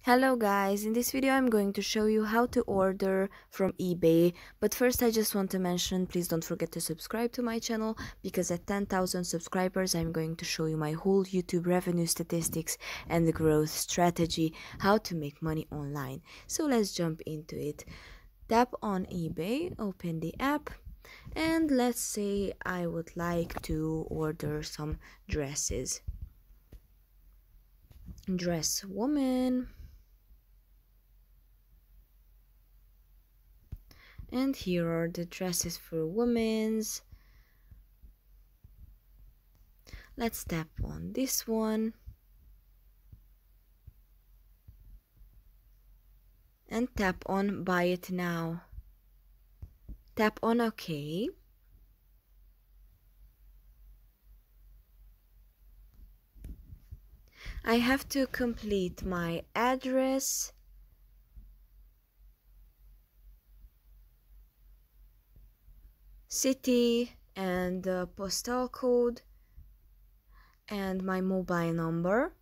Hello guys, in this video I'm going to show you how to order from eBay, but first I just want to mention, please don't forget to subscribe to my channel, because at 10,000 subscribers I'm going to show you my whole YouTube revenue statistics and the growth strategy, how to make money online. So let's jump into it. Tap on eBay, open the app, and let's say I would like to order some dresses. Dress woman. And here are the dresses for women's. Let's tap on this one. And tap on buy it now. Tap on OK. I have to complete my address, city, and postal code, and my mobile number.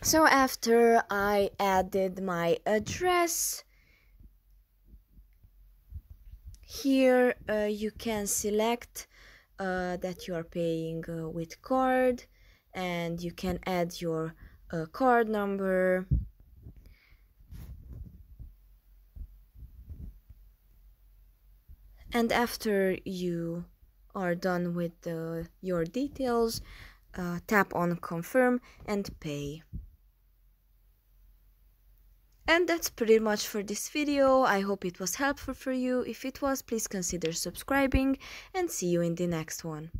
So after I added my address, here you can select that you are paying with card, and you can add your card number. And after you are done with your details, tap on confirm and pay. And that's pretty much for this video. I hope it was helpful for you. If it was, please consider subscribing, and see you in the next one.